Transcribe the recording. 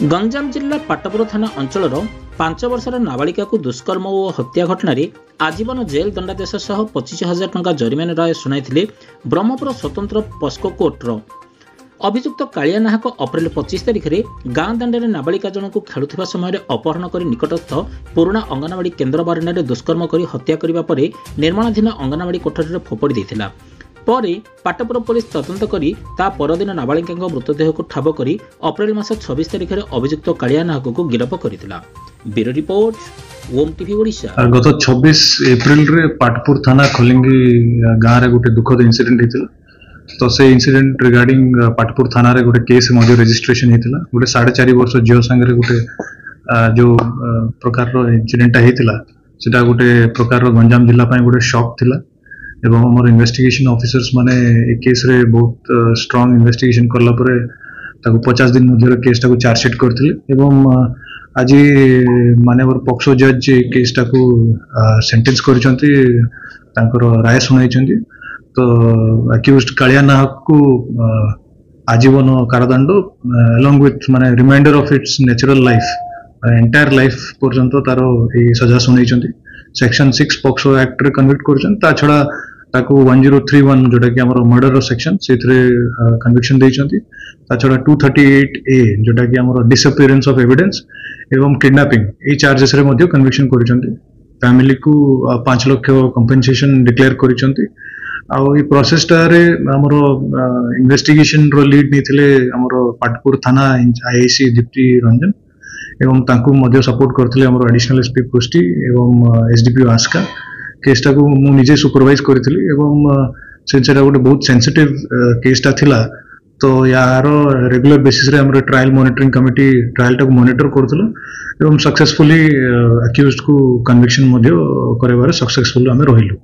गंजाम जिला पाटपुर थाना अंचल 5 वर्षर नाबालिका को दुष्कर्म और हत्या घटना आजीवन जेल दंडादेश सह 25,000 टंका जरिमाना राय शुणाई ब्रह्मपुर स्वतंत्र पस्को कोर्टर। अभियुक्त कालिया नाहक अप्रैल 25 तारिख में गाँ दाण्डे नाबालिका जनक खेलुवा समय अपहरण कर निकटस्थ पुराणा अंगनवाड़ी केन्द्र बारंडे दुष्कर्म कर हत्या करने पर निर्माणाधीन अंगनवाड़ी कोठरी फोपड़ी देता। परे पाटपुर पुलिस तदंत करी ता परदिन नाबालिका मृतदेह को ठाब करी अप्रैल मास 26 तारिख में अभियुक्त कालिया नाहक को गिरफ करथिला। ब्यूरो रिपोर्ट ओम टीवी ओडिशा। गत 26 एप्रिल रे पाटपुर थाना खोलिंगी गाँव रे गोटे दुखद इंसिडेंट हेतिला। तो से इंसिडेंट रिगार्डिंग पाटपुर थाना रे गोटे केस मध्य रजिस्ट्रेशन हेतिला। गोटे 4.5 वर्ष झियो संगे गोटे जो प्रकार रो इंसिडेंट हेतिला सेटा गोटे प्रकार रो गंजाम जिला पय गोटे शॉक थिला। एवं हमर इन्वेस्टिगेशन ऑफिसर्स माने ए केस रे बहुत स्ट्रांग इन्वेस्टिगेशन करला परे ताको 50 दिन मध्य केस टाको चार्जशीट करथिले एवं आज माननीय पक्सो जज केस टाको सेंटेंस करिसंती तांकर राय सुनाइचंती। तो अक्यूज्ड कालिया नाहक को आजीवन कारादंड अलोंग विथ माने reminder of its natural life entire life पर्यंत तारो ए सजा सुनाइचंती। सेक्शन 6 पक्सो एक्ट रे कन्विक्ट करछन। ता छडा ताको 1031 जोटा कि हमर मर्डर सेक्शन सेथरे कन्विक्शन देइचंती। ता छडा 238A जोटा कि हमर डिसअपियरेंस ऑफ एविडेंस एवं किडनैपिंग ए चार्जेस रे मध्ये कन्विक्शन करिसंती। फैमिली को 5 लाख कंपेंसेशन डिक्लेयर करिसंती। आ ई प्रोसेस रे हमर इन्वेस्टिगेशन रो लीड नेथिले हमर पाटपुर थाना आईआईसी दीप्ति रंजन एवं तांको मध्ये सपोर्ट करथिले हमर एडिशनल एसपी पोस्टी एवं एसडीपीओ आस्का। केसटा को मु निजे सुपरवाइज करथिली एवं सेटा गोटे बहुत सेंसिटिव केसटा थिला। तो यार रेगुलर बेसिस रे हमर ट्रायल मॉनिटरिंग कमिटी ट्रायल टाको मॉनिटर करथिलो एवं सक्सेसफुली अक्यूज्ड को कन्विक्शन मध्ये करबारे सक्सेसफुल हम रहिलु।